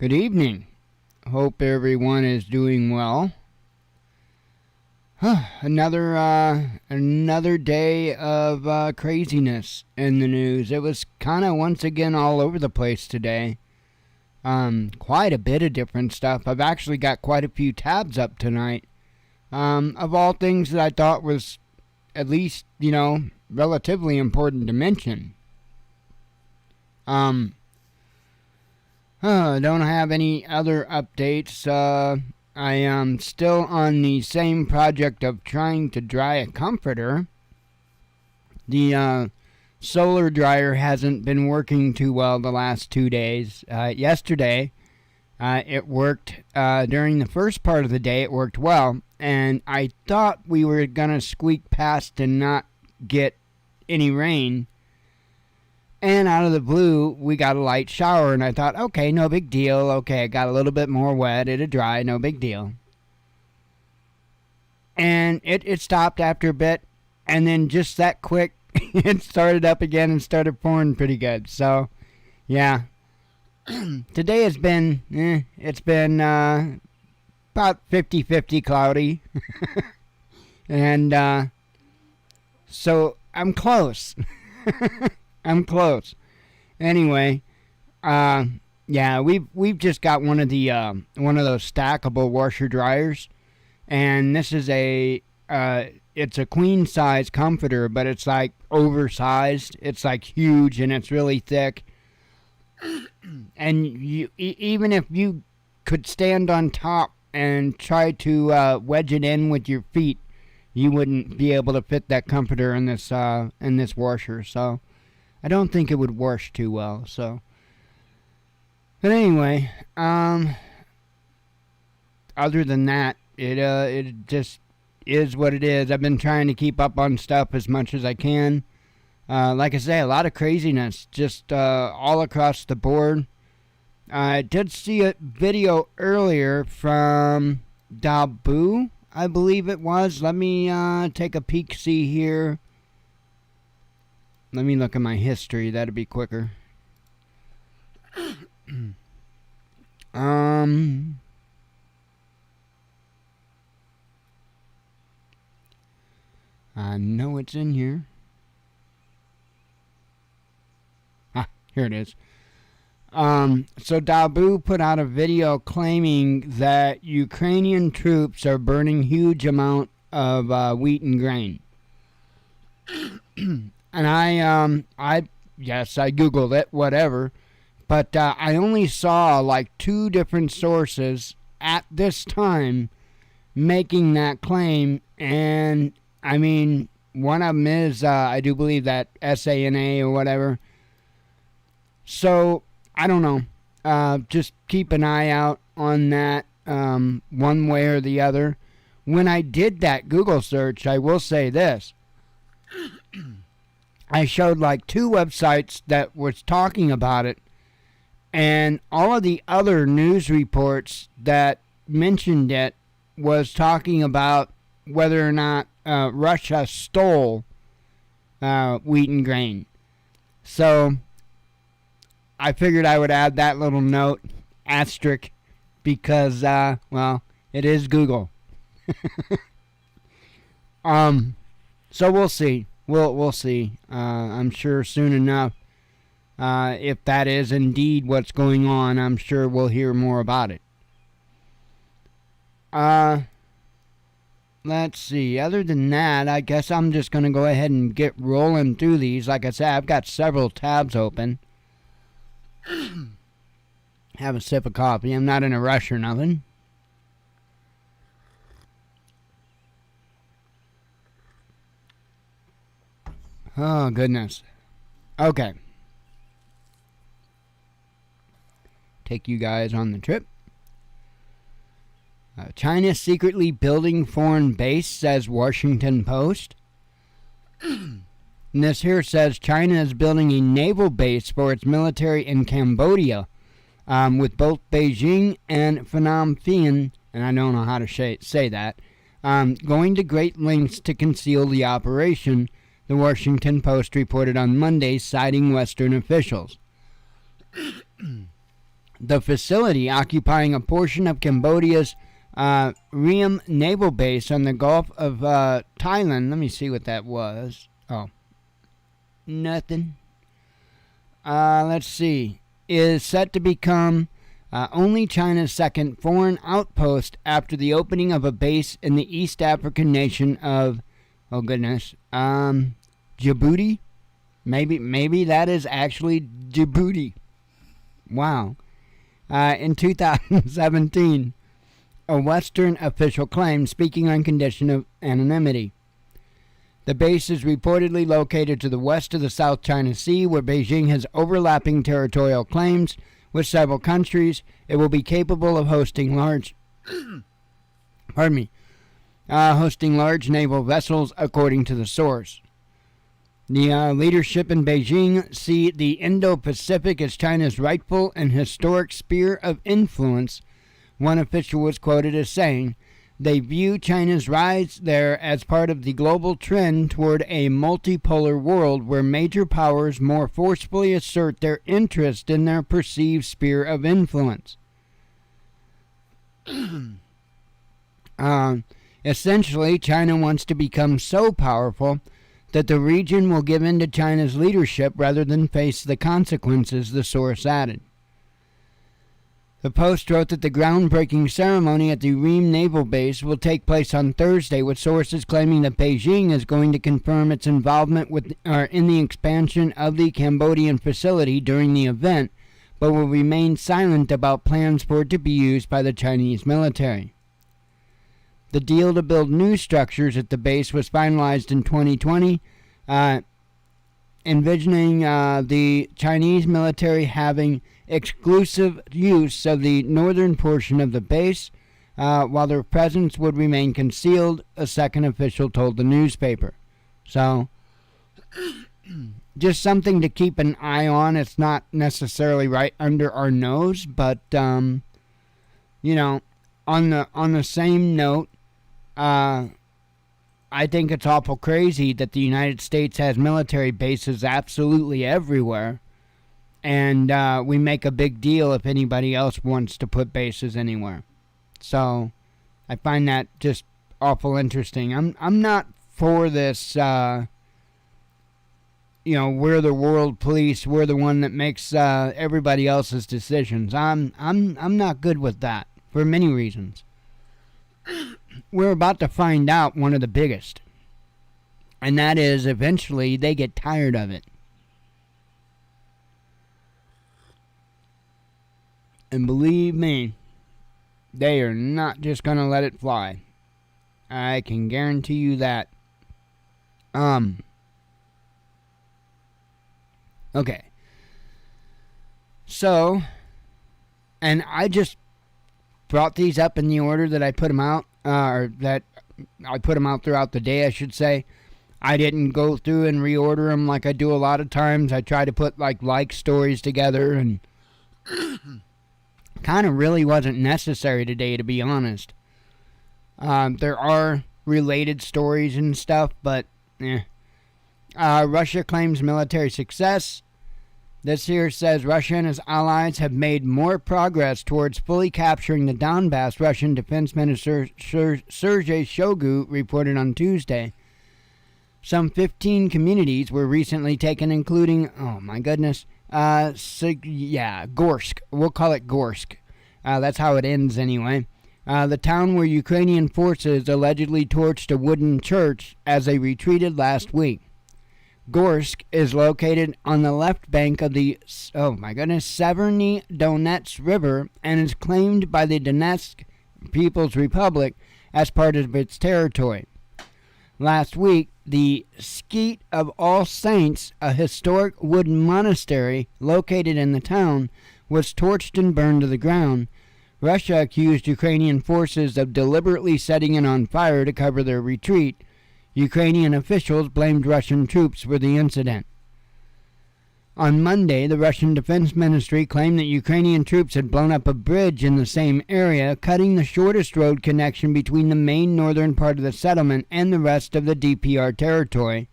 Good evening. Hope everyone is doing well. Another day of craziness in the news. It was kind of once again all over the place today. Quite a bit of different stuff. I've actually got quite a few tabs up tonight. Of all things that I thought was at least, relatively important to mention. Don't have any other updates. I am still on the same project of trying to dry a comforter. The solar dryer hasn't been working too well the last 2 days. Yesterday, it worked. During the first part of the day, it worked well. And I thought we were going to squeak past and not get any rain. And out of the blue, we got a light shower, and I thought, okay, no big deal. Okay, it got a little bit more wet. It'll dry, no big deal. And it stopped after a bit, and then just that quick, it started up again and started pouring pretty good. So, yeah. Today has been, it's been about 50-50 cloudy. And so I'm close. I'm close. Anyway, yeah, we've just got one of those stackable washer dryers, and this is it's a queen size comforter, but it's like oversized. It's like huge and it's really thick. And even if you could stand on top and try to wedge it in with your feet, you wouldn't be able to fit that comforter in this washer. So I don't think it would wash too well, so. But anyway, other than that, it just is what it is. I've been trying to keep up on stuff as much as I can. Like I say, a lot of craziness, just all across the board. I did see a video earlier from Dabu, I believe it was. Let me take a peek-see here. Let me look at my history. That'd be quicker. I know it's in here. Here it is. So Dabu put out a video claiming that Ukrainian troops are burning huge amount of wheat and grain. And I Googled it, whatever. But I only saw like 2 different sources at this time making that claim. And, I mean, one of them is, I do believe that SANA or whatever. So, I don't know. Just keep an eye out on that one way or the other. When I did that Google search, I will say this. I showed like 2 websites that was talking about it, and all of the other news reports that mentioned it was talking about whether or not Russia stole wheat and grain. So I figured I would add that little note, asterisk, because, well, it is Google. So we'll see. We'll see. I'm sure soon enough, if that is indeed what's going on, I'm sure we'll hear more about it. Let's see. Other than that, I guess I'm just going to go ahead and get rolling through these. Like I said, I've got several tabs open. Have a sip of coffee. I'm not in a rush or nothing. Oh, goodness. Okay. Take you guys on the trip. China secretly building foreign base, says Washington Post. And this here says China is building a naval base for its military in Cambodia, with both Beijing and Phnom Penh, and I don't know how to say that, going to great lengths to conceal the operation, the Washington Post reported on Monday, citing Western officials. The facility, occupying a portion of Cambodia's Ream Naval Base on the Gulf of Thailand. Let me see what that was. Oh, nothing. Let's see. Is set to become only China's second foreign outpost after the opening of a base in the East African nation of, oh goodness, Djibouti? Maybe that is actually Djibouti. Wow. In 2017, a Western official claimed, speaking on condition of anonymity. The base is reportedly located to the west of the South China Sea, where Beijing has overlapping territorial claims with several countries. It will be capable of hosting large, hosting large naval vessels, according to the source. The leadership in Beijing see the Indo-Pacific as China's rightful and historic sphere of influence. One official was quoted as saying, they view China's rise there as part of the global trend toward a multipolar world where major powers more forcefully assert their interest in their perceived sphere of influence. Essentially, China wants to become so powerful that the region will give in to China's leadership rather than face the consequences, the source added. The Post wrote that the groundbreaking ceremony at the Ream Naval Base will take place on Thursday, with sources claiming that Beijing is going to confirm its involvement in the expansion of the Cambodian facility during the event, but will remain silent about plans for it to be used by the Chinese military. The deal to build new structures at the base was finalized in 2020, envisioning the Chinese military having exclusive use of the northern portion of the base, while their presence would remain concealed, a second official told the newspaper. So, just something to keep an eye on. It's not necessarily right under our nose, but, on the same note, I think it's awful crazy that the United States has military bases absolutely everywhere, and we make a big deal if anybody else wants to put bases anywhere. So I find that just awful interesting. I'm not for this. We're the world police. We're the one that makes everybody else's decisions. I'm not good with that for many reasons. We're about to find out one of the biggest, and that is eventually they get tired of it. And believe me, they are not just going to let it fly. I can guarantee you that. Okay. So, and I just brought these up in the order that I put them out, or that I put them out throughout the day, I should say. I didn't go through and reorder them like I do a lot of times. I try to put like stories together, and kind of really wasn't necessary today, to be honest. There are related stories and stuff, but Russia claims military success. This here says Russia and its allies have made more progress towards fully capturing the Donbass, Russian Defense Minister Sergei Shoigu reported on Tuesday. Some 15 communities were recently taken, including, Gorsk. We'll call it Gorsk. That's how it ends anyway. The town where Ukrainian forces allegedly torched a wooden church as they retreated last week. Gorsk is located on the left bank of the, Severny Donets River and is claimed by the Donetsk People's Republic as part of its territory. Last week, the Skeet of All Saints, a historic wooden monastery located in the town, was torched and burned to the ground. Russia accused Ukrainian forces of deliberately setting it on fire to cover their retreat. Ukrainian officials blamed Russian troops for the incident. On Monday, the Russian Defense Ministry claimed that Ukrainian troops had blown up a bridge in the same area, cutting the shortest road connection between the main northern part of the settlement and the rest of the DPR territory.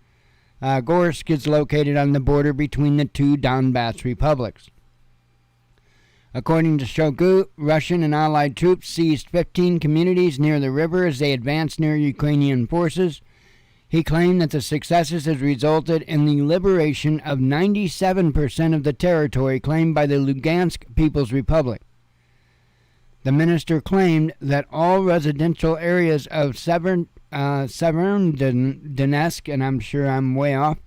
Gorsk is located on the border between the two Donbass republics. According to Shogu, Russian and Allied troops seized 15 communities near the river as they advanced near Ukrainian forces. He claimed that the successes had resulted in the liberation of 97% of the territory claimed by the Lugansk People's Republic. The minister claimed that all residential areas of Severodonetsk, and I'm sure I'm way off,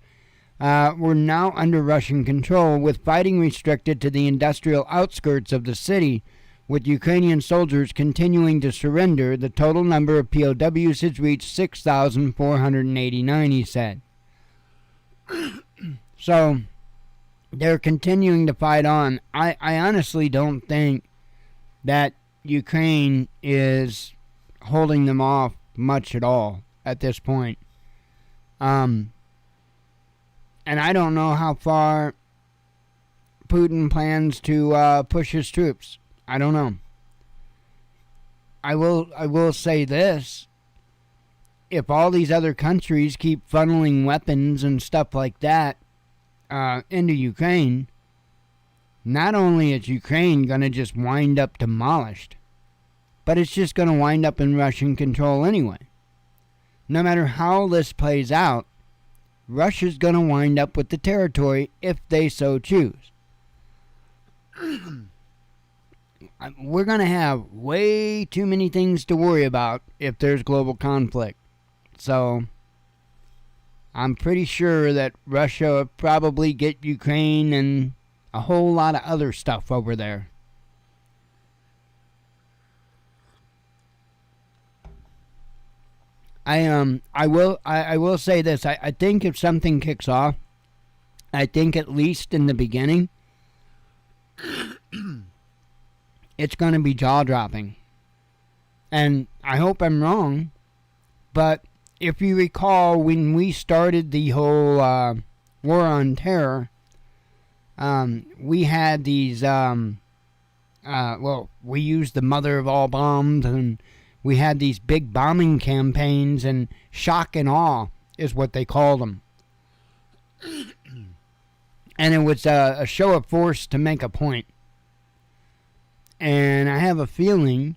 were now under Russian control, with fighting restricted to the industrial outskirts of the city, with Ukrainian soldiers continuing to surrender. The total number of POWs has reached 6,489, he said. So, they're continuing to fight on. I honestly don't think that Ukraine is holding them off much at all at this point. And I don't know how far Putin plans to push his troops. I don't know. I will say this. If all these other countries keep funneling weapons and stuff like that into Ukraine, not only is Ukraine going to just wind up demolished, but it's just going to wind up in Russian control anyway. No matter how this plays out, Russia's going to wind up with the territory if they so choose. We're going to have way too many things to worry about if there's global conflict. So, I'm pretty sure that Russia will probably get Ukraine and a whole lot of other stuff over there. I will say this. I think if something kicks off, I think at least in the beginning, it's going to be jaw-dropping. And I hope I'm wrong, but if you recall, when we started the whole war on terror, we had these, we used the mother of all bombs, and we had these big bombing campaigns, and shock and awe is what they called them. And it was a show of force to make a point. And I have a feeling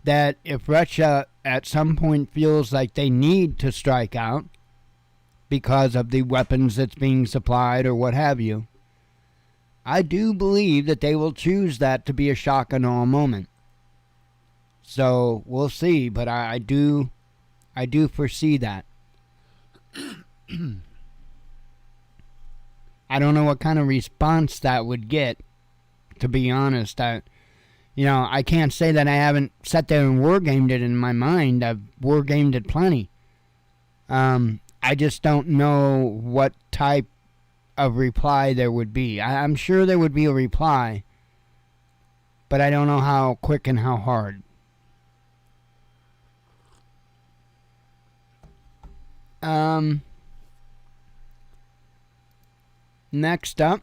that if Russia at some point feels like they need to strike out because of the weapons that's being supplied or what have you, I do believe that they will choose that to be a shock and awe moment. So we'll see, but I do foresee that. I don't know what kind of response that would get, to be honest. I can't say that I haven't sat there and war-gamed it in my mind. I've war-gamed it plenty. I just don't know what type of reply there would be. I'm sure there would be a reply, but I don't know how quick and how hard. Next up,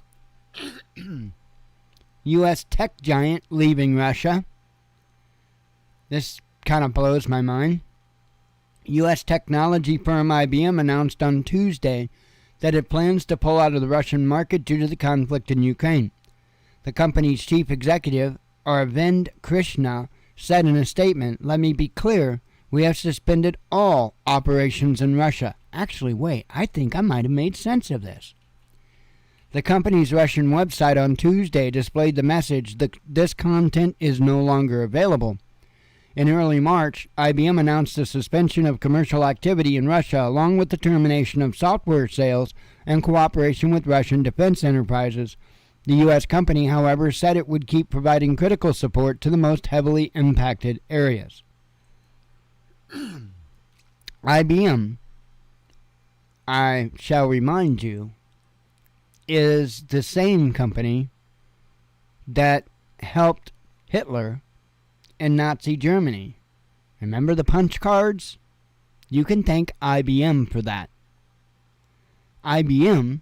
U.S. tech giant leaving Russia. This kind of blows my mind. U.S. technology firm IBM announced on Tuesday that it plans to pull out of the Russian market due to the conflict in Ukraine. The company's chief executive, Arvind Krishna, said in a statement, "Let me be clear, we have suspended all operations in Russia." Actually, wait, I think I might have made sense of this. The company's Russian website on Tuesday displayed the message that this content is no longer available. In early March, IBM announced the suspension of commercial activity in Russia, along with the termination of software sales and cooperation with Russian defense enterprises. The U.S. company, however, said it would keep providing critical support to the most heavily impacted areas. IBM, I shall remind you, is the same company that helped Hitler in Nazi Germany. Remember the punch cards? You can thank IBM for that. IBM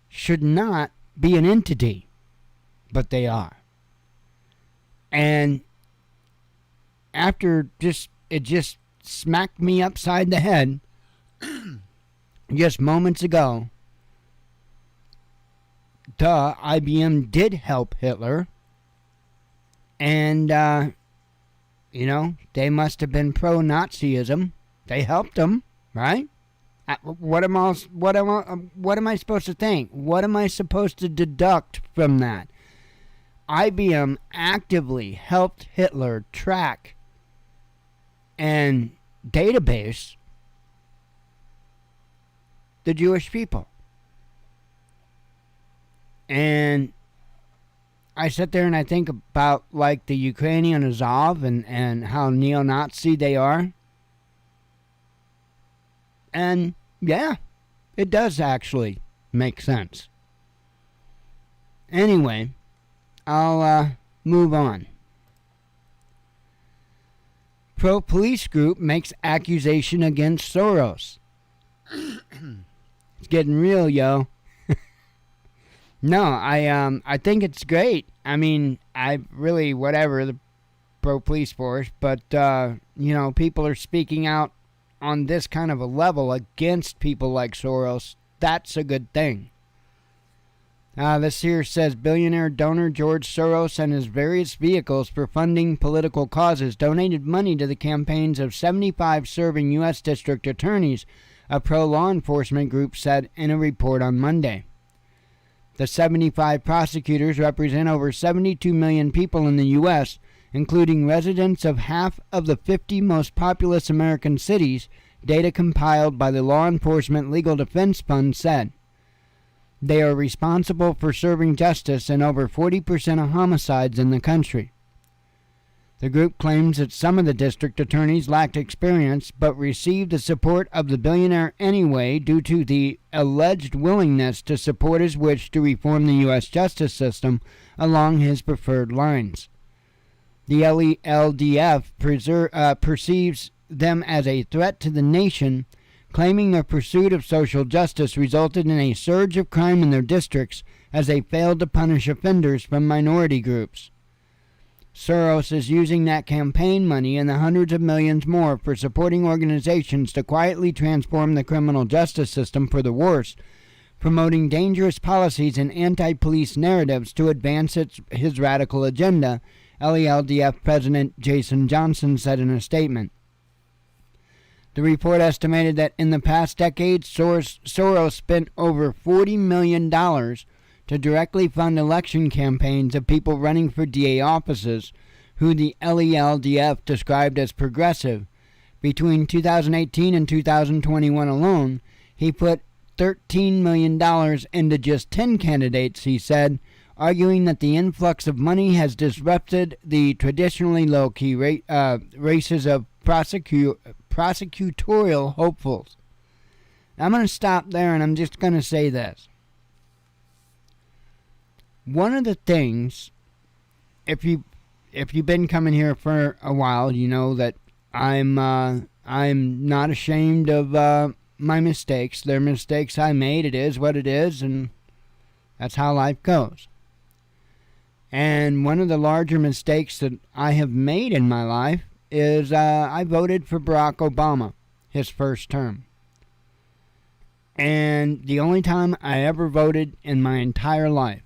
should not be an entity, but they are. And after it just smacked me upside the head just moments ago. IBM did help Hitler And, they must have been pro-Nazism. They helped them, right? What am I supposed to think? What am I supposed to deduct from that? IBM actively helped Hitler track and database the Jewish people. And I sit there and I think about like the Ukrainian Azov and how neo-Nazi they are. And yeah, it does actually make sense. Anyway, I'll move on. Pro-police group makes accusation against Soros. It's getting real, yo. No, I think it's great. I mean, I really, whatever, the pro-police force, but, people are speaking out on this kind of a level against people like Soros. That's a good thing. This here says billionaire donor George Soros and his various vehicles for funding political causes donated money to the campaigns of 75 serving U.S. district attorneys, a pro-law enforcement group said in a report on Monday. The 75 prosecutors represent over 72 million people in the U.S., including residents of half of the 50 most populous American cities, data compiled by the Law Enforcement Legal Defense Fund said. They are responsible for serving justice in over 40% of homicides in the country. The group claims that some of the district attorneys lacked experience but received the support of the billionaire anyway due to the alleged willingness to support his wish to reform the U.S. justice system along his preferred lines. The LELDF perceives them as a threat to the nation, claiming their pursuit of social justice resulted in a surge of crime in their districts as they failed to punish offenders from minority groups. Soros is using that campaign money and the hundreds of millions more for supporting organizations to quietly transform the criminal justice system for the worse, promoting dangerous policies and anti-police narratives to advance his radical agenda, LELDF President Jason Johnson said in a statement. The report estimated that in the past decade, Soros spent over $40 million to directly fund election campaigns of people running for DA offices, who the LELDF described as progressive. Between 2018 and 2021 alone, he put $13 million into just 10 candidates, he said, arguing that the influx of money has disrupted the traditionally low-key races of prosecutorial hopefuls. I'm going to stop there and I'm just going to say this. One of the things, if you've been coming here for a while, you know that I'm not ashamed of my mistakes. They're mistakes I made. It is what it is, and that's how life goes. And one of the larger mistakes that I have made in my life is I voted for Barack Obama, his first term. And the only time I ever voted in my entire life.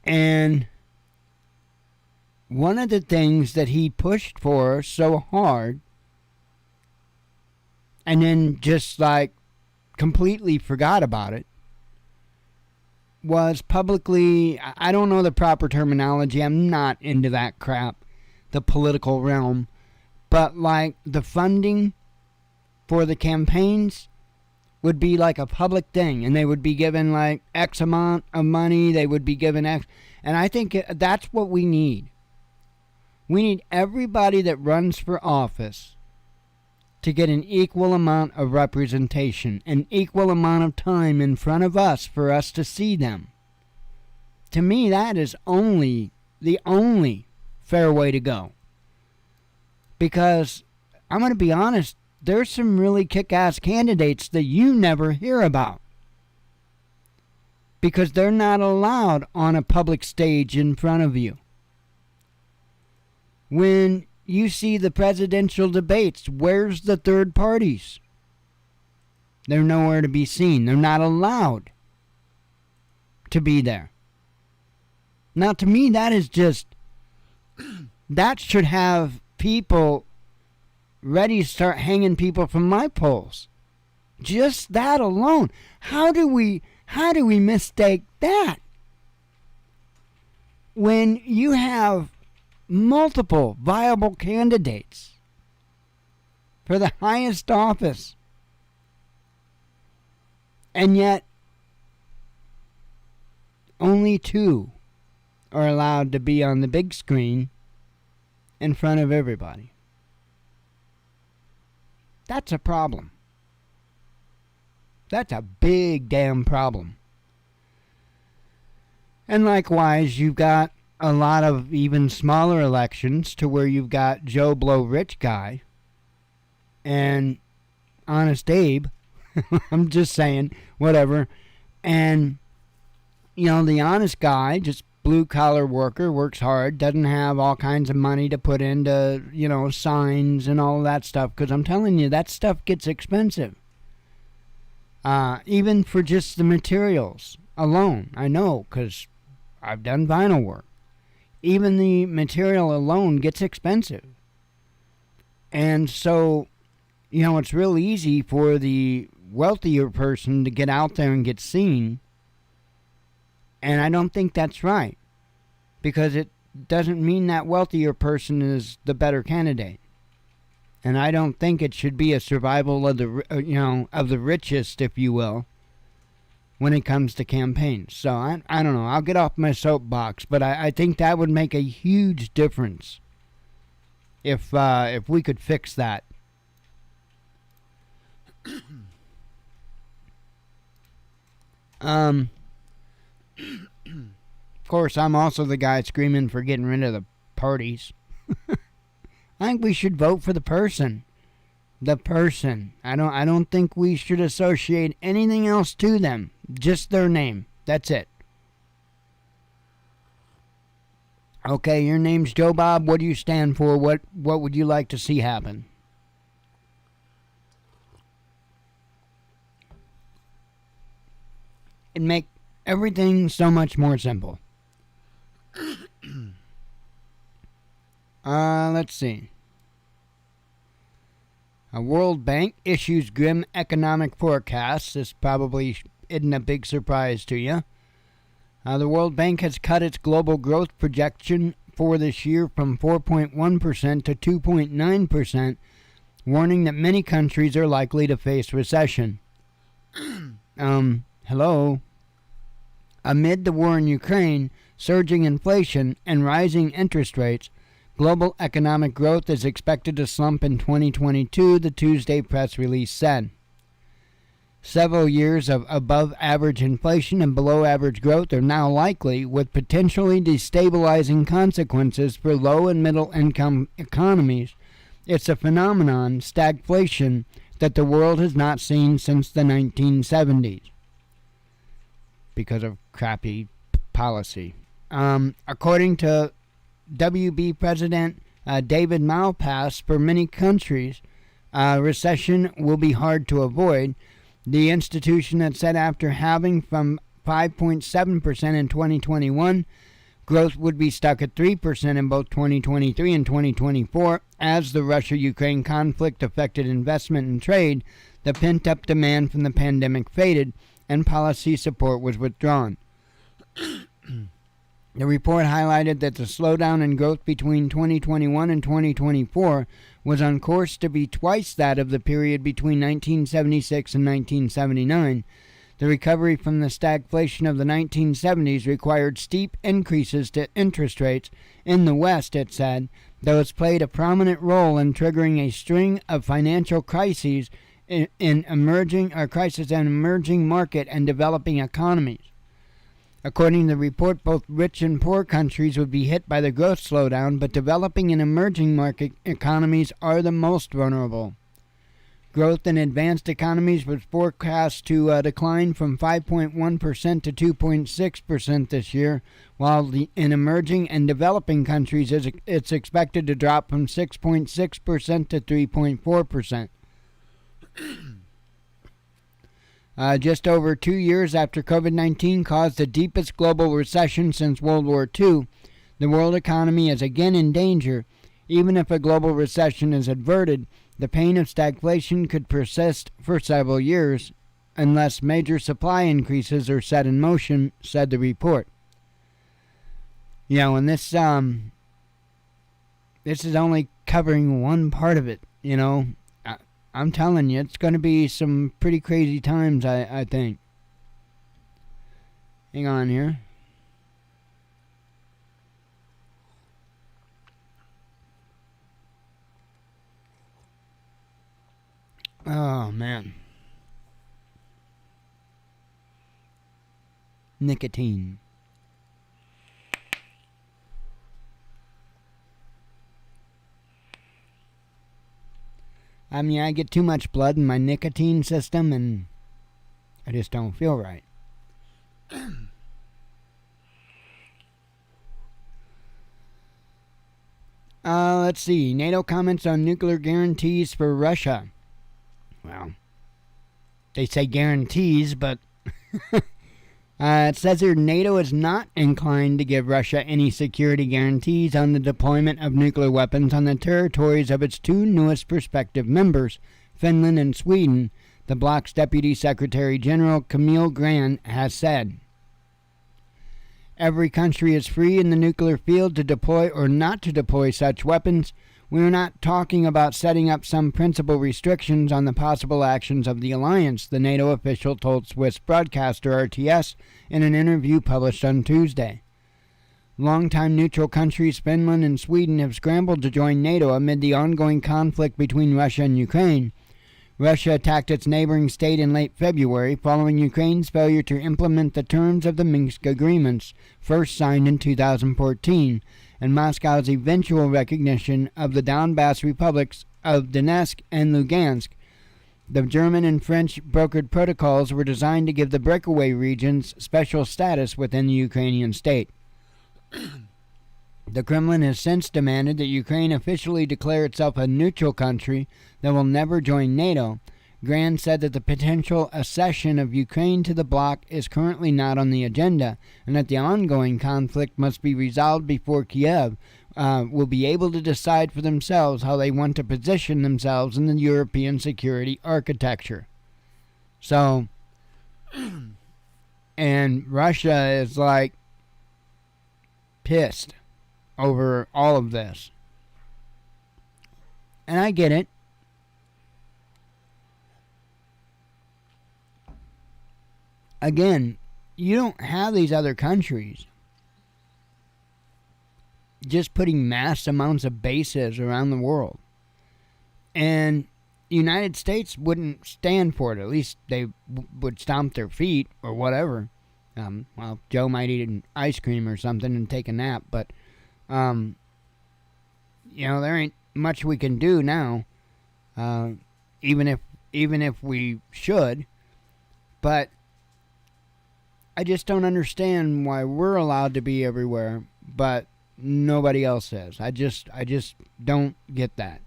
And one of the things that he pushed for so hard and then just like completely forgot about it was publicly, I don't know the proper terminology, I'm not into that crap, the political realm, but like the funding for the campaigns would be like a public thing, and they would be given like X amount of money, they would be given X, and I think that's what we need. We need everybody that runs for office to get an equal amount of representation, an equal amount of time in front of us for us to see them. To me, that is the only fair way to go. Because, I'm going to be honest, there's some really kick-ass candidates that you never hear about. Because they're not allowed on a public stage in front of you. When you see the presidential debates, where's the third parties? They're nowhere to be seen. They're not allowed to be there. Now, to me, that is just, that should have people ready to start hanging people from my polls. Just that alone. How do we mistake that? When you have multiple viable candidates for the highest office, and yet only two are allowed to be on the big screen in front of everybody. That's a problem. That's a big damn problem. And likewise, you've got a lot of even smaller elections to where you've got Joe Blow Rich Guy and Honest Abe. I'm just saying, whatever. And, you know, the honest guy, just blue-collar worker, works hard, doesn't have all kinds of money to put into, you know, signs and all that stuff. Because I'm telling you, that stuff gets expensive. Even for just the materials alone. I know, because I've done vinyl work. Even the material alone gets expensive. And so, you know, it's real easy for the wealthier person to get out there and get seen. And I don't think that's right. Because it doesn't mean that wealthier person is the better candidate. And I don't think it should be a survival of the, of the richest, if you will, when it comes to campaigns. So I don't know. I'll get off my soapbox, but I think that would make a huge difference if we could fix that. Of course, I'm also the guy screaming for getting rid of the parties. I think we should vote for the person. The person. I don't think we should associate anything else to them. Just their name. That's it. Okay, your name's Joe Bob. What do you stand for? What would you like to see happen? It'd make everything so much more simple. Let's see. A World Bank issues grim economic forecasts. This probably isn't a big surprise to you. The World Bank has cut its global growth projection for this year from 4.1% to 2.9%, warning that many countries are likely to face recession. Hello? Amid the war in Ukraine, surging inflation, and rising interest rates, global economic growth is expected to slump in 2022, the Tuesday press release said. Several years of above-average inflation and below-average growth are now likely, with potentially destabilizing consequences for low- and middle-income economies. It's a phenomenon, stagflation, that the world has not seen since the 1970s because of crappy policy. According to WB President David Malpass, for many countries, recession will be hard to avoid. The institution had said after having from 5.7% in 2021, growth would be stuck at 3% in both 2023 and 2024 as the Russia-Ukraine conflict affected investment and trade. The pent-up demand from the pandemic faded and policy support was withdrawn. The report highlighted that the slowdown in growth between 2021 and 2024 was on course to be twice that of the period between 1976 and 1979. The recovery from the stagflation of the 1970s required steep increases to interest rates in the West, it said, though it's played a prominent role in triggering a string of financial crises in emerging market and developing economies. According to the report, both rich and poor countries would be hit by the growth slowdown, but developing and emerging market economies are the most vulnerable. Growth in advanced economies was forecast to decline from 5.1% to 2.6% this year, while in emerging and developing countries it's expected to drop from 6.6% to 3.4%. Just over 2 years after COVID-19 caused the deepest global recession since World War II, the world economy is again in danger. Even if a global recession is averted, the pain of stagflation could persist for several years unless major supply increases are set in motion, said the report. And this is only covering one part of it, I'm telling you, it's going to be some pretty crazy times, I think. Hang on here. Oh, man. Nicotine. I mean, I get too much blood in my nicotine system, and I just don't feel right. Let's see. NATO comments on nuclear guarantees for Russia. Well, they say guarantees, but it says here NATO is not inclined to give Russia any security guarantees on the deployment of nuclear weapons on the territories of its two newest prospective members, Finland and Sweden, the bloc's Deputy Secretary General Camille Grand has said. Every country is free in the nuclear field to deploy or not to deploy such weapons. We are not talking about setting up some principal restrictions on the possible actions of the alliance, the NATO official told Swiss broadcaster RTS in an interview published on Tuesday. Longtime neutral countries Finland and Sweden have scrambled to join NATO amid the ongoing conflict between Russia and Ukraine. Russia attacked its neighboring state in late February following Ukraine's failure to implement the terms of the Minsk agreements, first signed in 2014, and Moscow's eventual recognition of the Donbass republics of Donetsk and Lugansk. The German and French brokered protocols were designed to give the breakaway regions special status within the Ukrainian state. The Kremlin has since demanded that Ukraine officially declare itself a neutral country that will never join NATO. Grand said that the potential accession of Ukraine to the bloc is currently not on the agenda, and that the ongoing conflict must be resolved before Kiev will be able to decide for themselves how they want to position themselves in the European security architecture. So, and Russia is like pissed over all of this. And I get it. Again, you don't have these other countries just putting mass amounts of bases around the world. And the United States wouldn't stand for it. At least they would stomp their feet or whatever. Well, Joe might eat an ice cream or something and take a nap, but there ain't much we can do now, even if we should. But I just don't understand why we're allowed to be everywhere, but nobody else is. I just don't get that.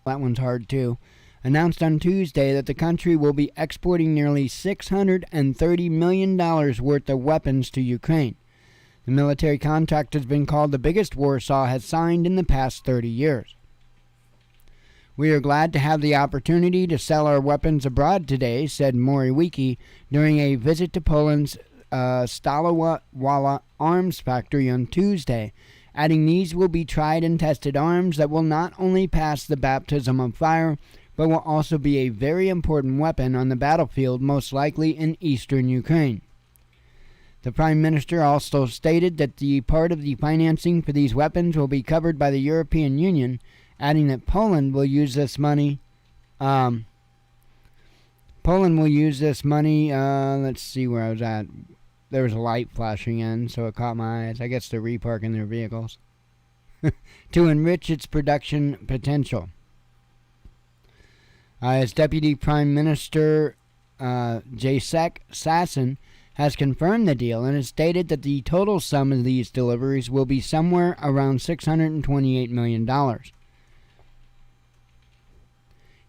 That one's hard too. Announced on Tuesday that the country will be exporting nearly $630 million worth of weapons to Ukraine. The military contract has been called the biggest Warsaw has signed in the past 30 years. We are glad to have the opportunity to sell our weapons abroad today, said Morawiecki during a visit to Poland's Stalowa arms factory on Tuesday, adding these will be tried and tested arms that will not only pass the baptism of fire, but will also be a very important weapon on the battlefield, most likely in eastern Ukraine. The Prime Minister also stated that the part of the financing for these weapons will be covered by the European Union, adding that Poland will use this money. Let's see where I was at. There was a light flashing in, so it caught my eyes. I guess they're reparking their vehicles. To enrich its production potential. As Deputy Prime Minister Jacek Sasin has confirmed the deal and has stated that the total sum of these deliveries will be somewhere around $628 million.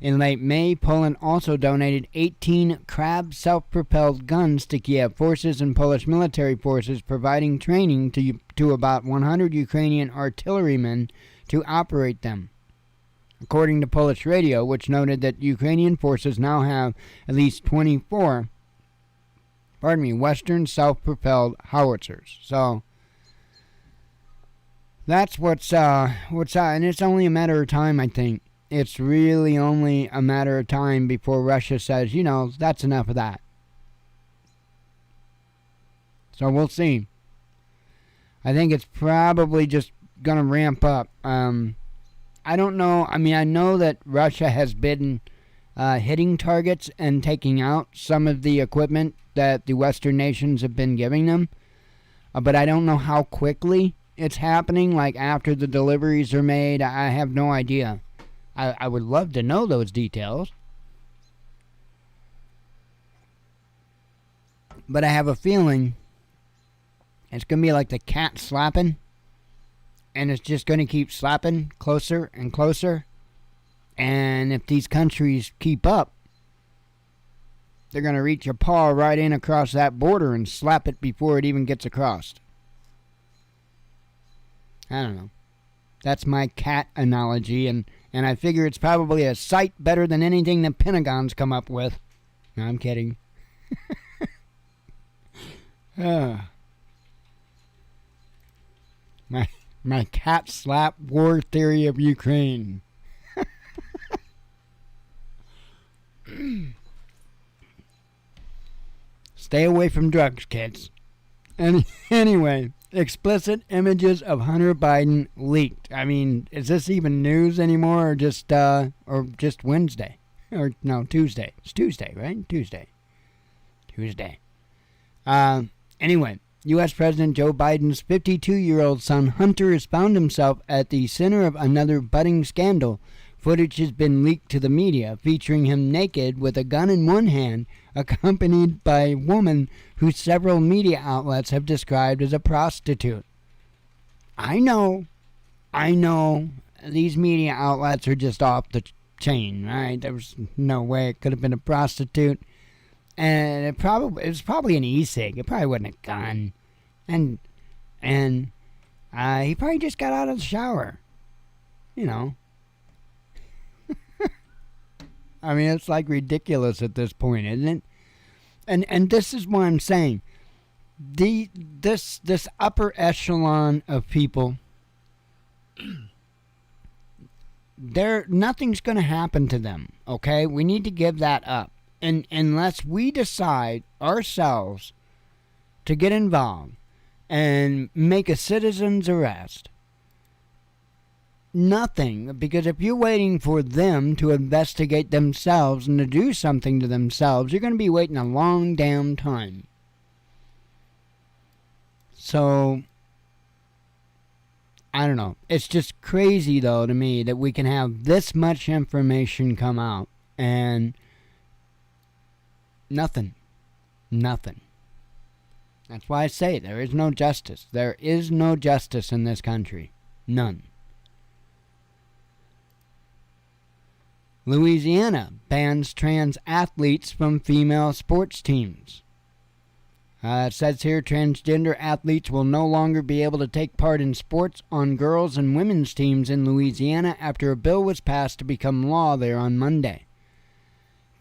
In late May, Poland also donated 18 Krab self-propelled guns to Kiev forces and Polish military forces, providing training to about 100 Ukrainian artillerymen to operate them. According to Polish radio, which noted that Ukrainian forces now have at least 24 Western self-propelled howitzers. So that's what's and it's only a matter of time, I think. It's really only a matter of time before Russia says, that's enough of that. So we'll see. I think it's probably just going to ramp up. I don't know. I mean, I know that Russia has been hitting targets and taking out some of the equipment that the Western nations have been giving them. But I don't know how quickly it's happening, like after the deliveries are made. I have no idea. I would love to know those details. But I have a feeling it's going to be like the cat slapping. And it's just going to keep slapping closer and closer. And if these countries keep up, they're going to reach a paw right in across that border and slap it before it even gets across. I don't know. That's my cat analogy, and I figure it's probably a sight better than anything the Pentagon's come up with. No, I'm kidding. My cat slap war theory of Ukraine. Stay away from drugs, kids. Anyway, explicit images of Hunter Biden leaked. I mean, is this even news anymore, or just Wednesday? Or no, Tuesday. It's Tuesday, right? Tuesday. Anyway, U.S. President Joe Biden's 52-year-old son Hunter has found himself at the center of another budding scandal. Footage has been leaked to the media, featuring him naked with a gun in one hand, accompanied by a woman who several media outlets have described as a prostitute. I know. These media outlets are just off the chain, right? There was no way it could have been a prostitute. And it was probably an e-cig. It probably wasn't a gun. And he probably just got out of the shower. I mean, it's like ridiculous at this point, isn't it? And this is what I'm saying. This upper echelon of people, nothing's going to happen to them, okay? We need to give that up. And unless we decide ourselves to get involved and make a citizen's arrest, nothing, because if you're waiting for them to investigate themselves and to do something to themselves, you're going to be waiting a long damn time. So, I don't know. It's just crazy, though, to me that we can have this much information come out and nothing. That's why I say there is no justice. There is no justice in this country. None. Louisiana bans trans athletes from female sports teams. It says here transgender athletes will no longer be able to take part in sports on girls' and women's teams in Louisiana after a bill was passed to become law there on Monday.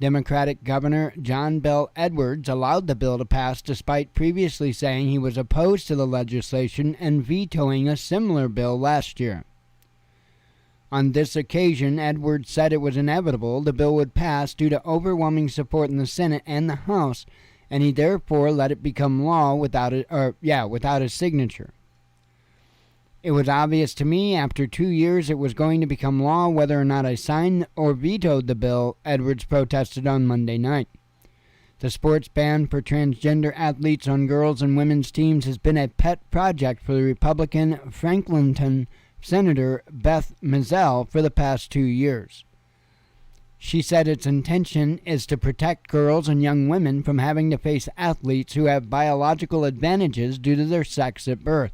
Democratic Governor John Bel Edwards allowed the bill to pass despite previously saying he was opposed to the legislation and vetoing a similar bill last year. On this occasion, Edwards said it was inevitable the bill would pass due to overwhelming support in the Senate and the House, and he therefore let it become law without his signature. It was obvious to me after 2 years it was going to become law whether or not I signed or vetoed the bill, Edwards protested on Monday night. The sports ban for transgender athletes on girls' and women's teams has been a pet project for the Republican Franklinton Senator Beth Mizell for the past 2 years. She said its intention is to protect girls and young women from having to face athletes who have biological advantages due to their sex at birth.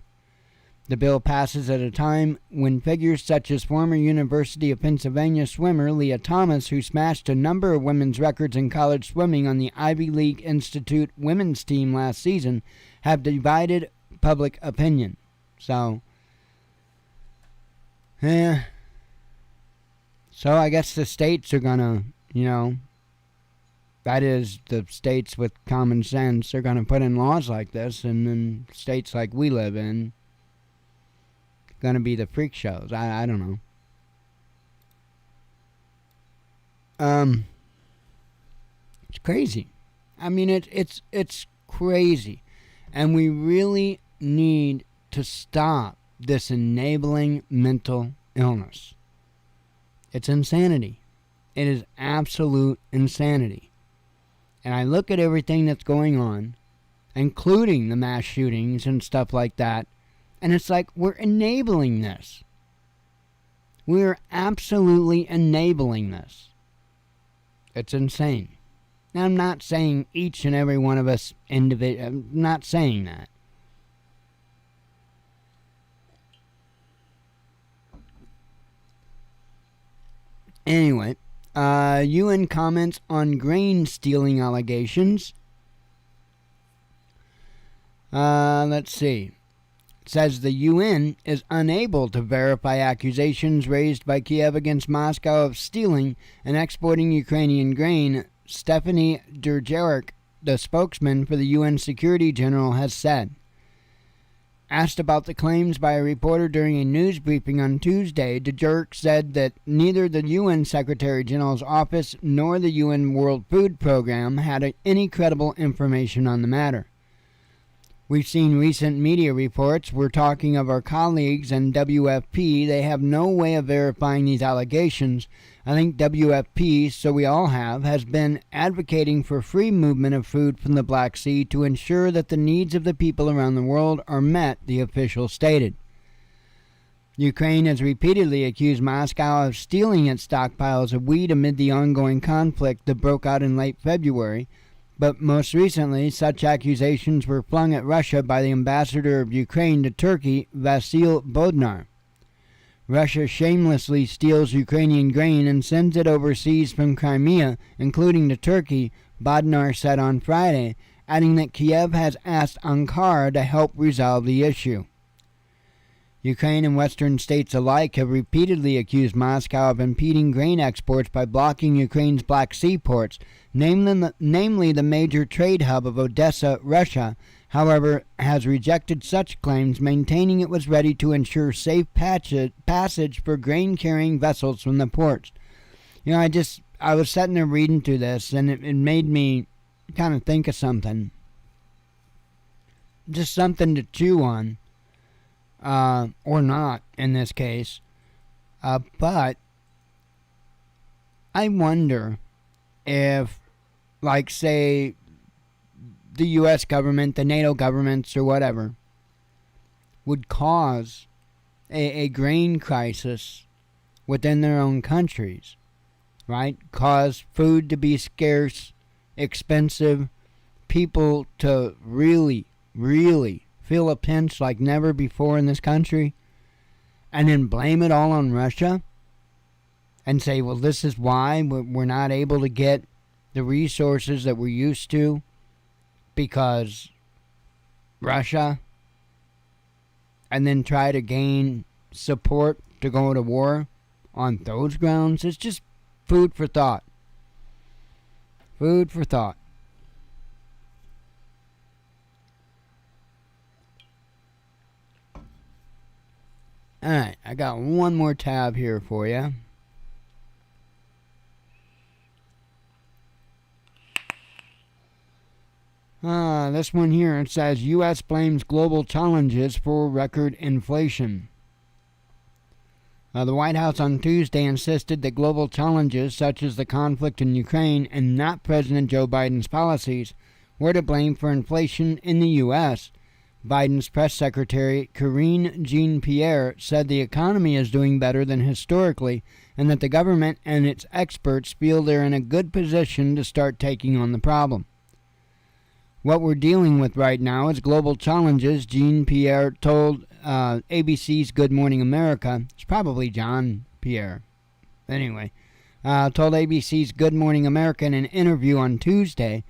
The bill passes at a time when figures such as former University of Pennsylvania swimmer Leah Thomas, who smashed a number of women's records in college swimming on the Ivy League Institute women's team last season, have divided public opinion. So, I guess the states are gonna, that is, the states with common sense are gonna put in laws like this, and then states like we live in gonna be the freak shows. I don't know. It's crazy. I mean, it's crazy, and we really need to stop this enabling mental illness. It's insanity. It is absolute insanity. And I look at everything that's going on, including the mass shootings and stuff like that, and it's like we're enabling this. We're absolutely enabling this. It's insane. Now, I'm not saying each and every one of us individually. I'm not saying that. Anyway, UN comments on grain stealing allegations. Let's see. It says the UN is unable to verify accusations raised by Kiev against Moscow of stealing and exporting Ukrainian grain. Stephanie Dujarric, the spokesman for the UN Security General, has said. Asked about the claims by a reporter during a news briefing on Tuesday, Dujarric said that neither the UN Secretary General's office nor the UN World Food Program had any credible information on the matter. We've seen recent media reports. We're talking of our colleagues and WFP. They have no way of verifying these allegations. I think WFP, so we all have, has been advocating for free movement of food from the Black Sea to ensure that the needs of the people around the world are met, the official stated. Ukraine has repeatedly accused Moscow of stealing its stockpiles of wheat amid the ongoing conflict that broke out in late February, but most recently such accusations were flung at Russia by the ambassador of Ukraine to Turkey, Vasyl Bodnar. Russia shamelessly steals Ukrainian grain and sends it overseas from Crimea, including to Turkey, Bodnar said on Friday, adding that Kiev has asked Ankara to help resolve the issue. Ukraine and Western states alike have repeatedly accused Moscow of impeding grain exports by blocking Ukraine's Black Sea ports, namely the major trade hub of Odessa, Russia, however, has rejected such claims, maintaining it was ready to ensure safe passage for grain-carrying vessels from the ports. I was sitting there reading through this, and it made me kind of think of something. Just something to chew on. Or not, in this case. But I wonder if, like, say, the U.S. government, the NATO governments, or whatever, would cause a grain crisis within their own countries, right? Cause food to be scarce, expensive, people to really, really feel a pinch like never before in this country, and then blame it all on Russia and say, well, this is why we're not able to get the resources that we're used to because Russia, and then try to gain support to go to war on those grounds. It's just food for thought. Food for thought. Alright, I got one more tab here for you. This one here, it says, U.S. blames global challenges for record inflation. The White House on Tuesday insisted that global challenges, such as the conflict in Ukraine and not President Joe Biden's policies, were to blame for inflation in the U.S., Biden's press secretary, Karine Jean-Pierre, said the economy is doing better than historically and that the government and its experts feel they're in a good position to start taking on the problem. What we're dealing with right now is global challenges, Jean Pierre told ABC's Good Morning America. It's probably John Pierre. Anyway, told ABC's Good Morning America in an interview on Tuesday,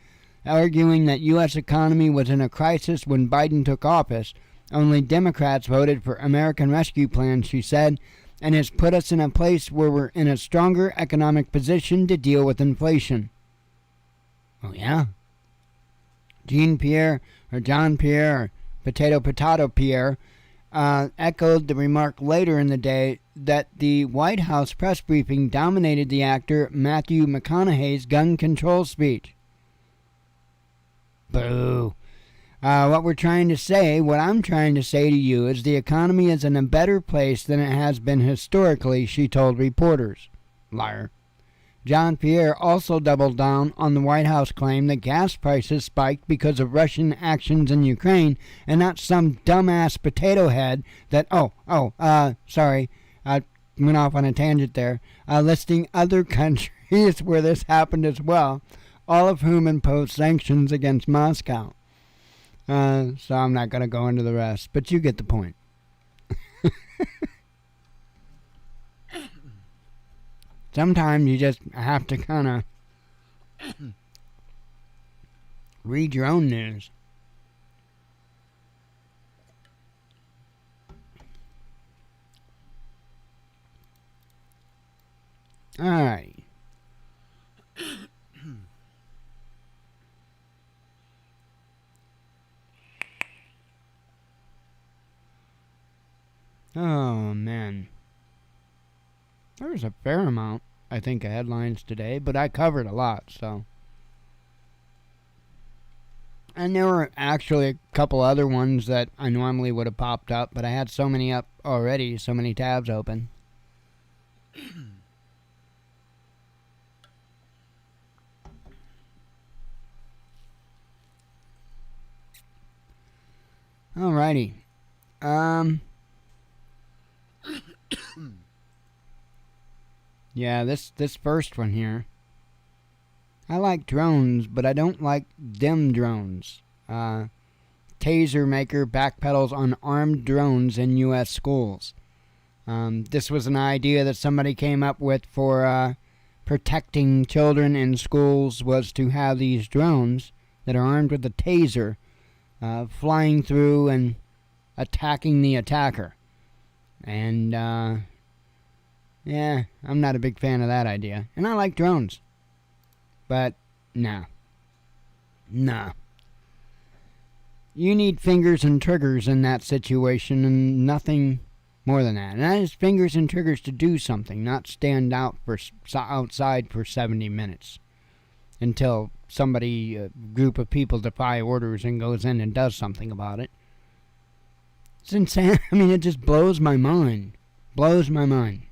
arguing that U.S. economy was in a crisis when Biden took office. Only Democrats voted for American Rescue Plan, she said, and has put us in a place where we're in a stronger economic position to deal with inflation. Oh, yeah? Jean Pierre, or John Pierre, or Potato Pierre, echoed the remark later in the day that the White House press briefing dominated the actor Matthew McConaughey's gun control speech. Boo. What I'm trying to say to you is the economy is in a better place than it has been historically, she told reporters. Liar. John Pierre also doubled down on the White House claim that gas prices spiked because of Russian actions in Ukraine and not some dumbass potato head that, sorry, I went off on a tangent there, listing other countries where this happened as well, all of whom imposed sanctions against Moscow. So I'm not going to go into the rest, but you get the point. Sometimes you just have to kind of read your own news. All right. Oh, man. There was a fair amount, I think, of headlines today, but I covered a lot, so. And there were actually a couple other ones that I normally would have popped up, but I had so many up already, so many tabs open. Alrighty. Yeah, this first one here. I like drones, but I don't like them drones. Taser maker backpedals on armed drones in U.S. schools. This was an idea that somebody came up with for protecting children in schools, was to have these drones that are armed with a taser flying through and attacking the attacker. And, yeah, I'm not a big fan of that idea. And I like drones. But, nah. Nah. You need fingers and triggers in that situation and nothing more than that. And that is fingers and triggers to do something, not stand outside for 70 minutes until somebody, a group of people defy orders and goes in and does something about it. It's insane. I mean, it just blows my mind. Blows my mind.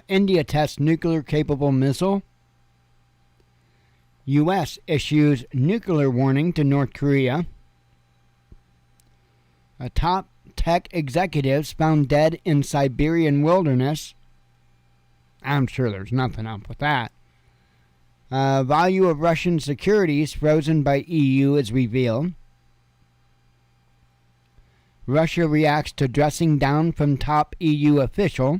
India tests nuclear-capable missile. U.S. issues nuclear warning to North Korea. Top tech executives found dead in Siberian wilderness. I'm sure there's nothing up with that. Value of Russian securities frozen by EU is revealed. Russia reacts to dressing down from top EU official.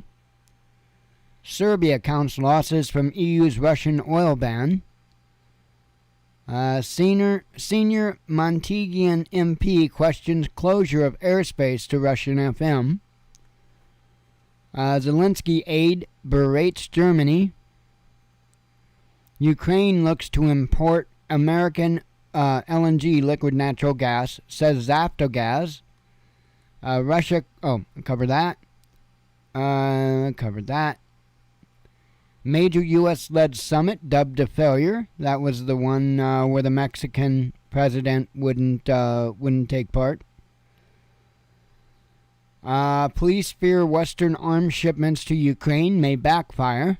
Serbia counts losses from EU's Russian oil ban. Senior Montenegan MP questions closure of airspace to Russian FM. Zelensky aide berates Germany. Ukraine looks to import American LNG, liquid natural gas, says Zaftogaz. Russia, covered that. Covered that. Major U.S.-led summit dubbed a failure. That was the one where the Mexican president wouldn't take part. Police fear Western arms shipments to Ukraine may backfire.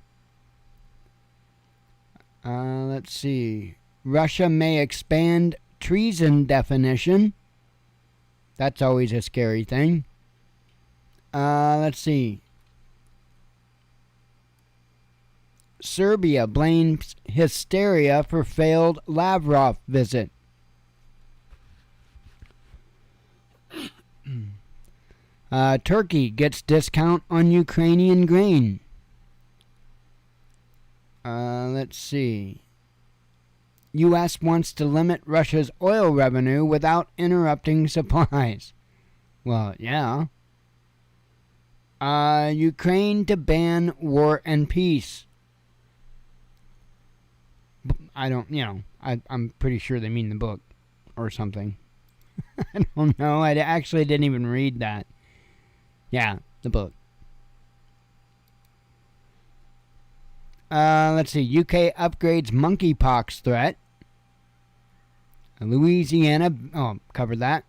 Let's see. Russia may expand treason definition. That's always a scary thing. Let's see. Serbia blames hysteria for failed Lavrov visit. Turkey gets discount on Ukrainian grain. Let's see. U.S. wants to limit Russia's oil revenue without interrupting supplies. Well, yeah. Ukraine to ban war and peace. I don't, I'm pretty sure they mean the book or something. I don't know. I actually didn't even read that. Yeah, the book. Let's see. UK upgrades monkeypox threat. Louisiana, covered that.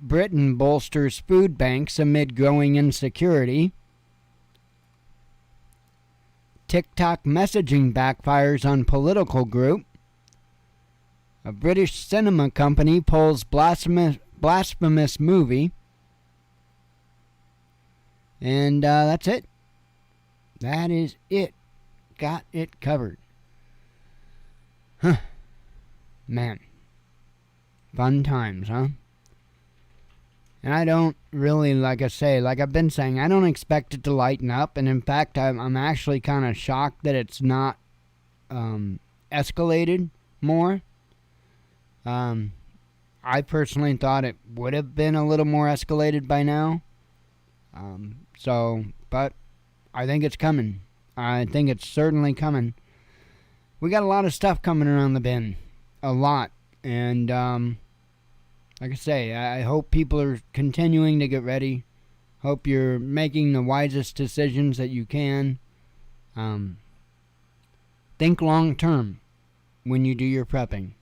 Britain bolsters food banks amid growing insecurity. TikTok messaging backfires on political group. A British cinema company pulls blasphemous movie. And that's it. That is it. Got it covered. Huh. Man. Fun times, huh? And I don't really, like I've been saying, I don't expect it to lighten up. And in fact, I'm actually kind of shocked that it's not escalated more. I personally thought it would have been a little more escalated by now. But I think it's coming. I think it's certainly coming. We got a lot of stuff coming around the bend. A lot. And, like I say, I hope people are continuing to get ready. Hope you're making the wisest decisions that you can. Think long term when you do your prepping.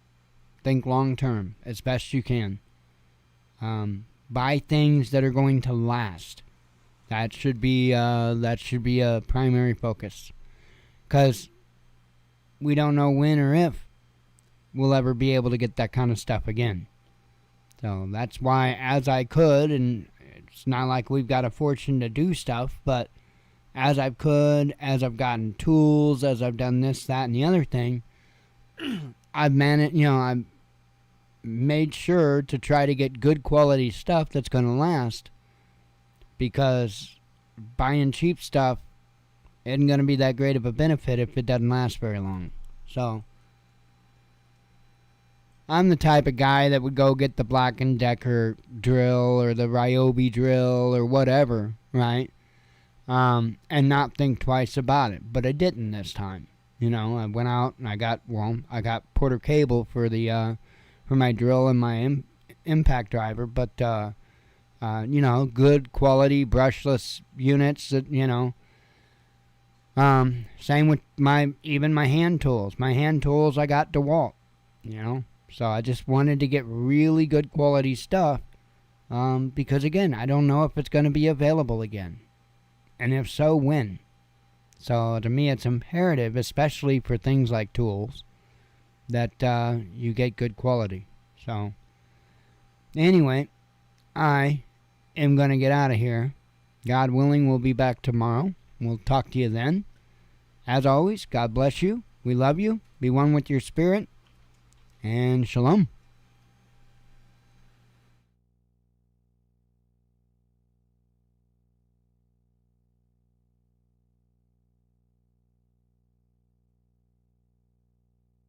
Think long term as best you can. Buy things that are going to last. That should be a primary focus, because we don't know when or if we'll ever be able to get that kind of stuff again. So that's why, as I could, and it's not like we've got a fortune to do stuff, but as I could, as I've gotten tools, as I've done this, that, and the other thing, I've managed, I've made sure to try to get good quality stuff that's going to last. Because buying cheap stuff isn't going to be that great of a benefit if it doesn't last very long. So, I'm the type of guy that would go get the Black & Decker drill or the Ryobi drill or whatever, right? And not think twice about it. But I didn't this time. I went out and I got Porter cable for the for my drill and my impact driver, but good quality brushless units that, same with my hand tools. My hand tools I got DeWalt, so I just wanted to get really good quality stuff, because again, I don't know if it's going to be available again, and if so, when. So to me, it's imperative, especially for things like tools, that you get good quality. So anyway, I am going to get out of here. God willing, we'll be back tomorrow. We'll talk to you then. As always, God bless you. We love you. Be one with your spirit. And shalom.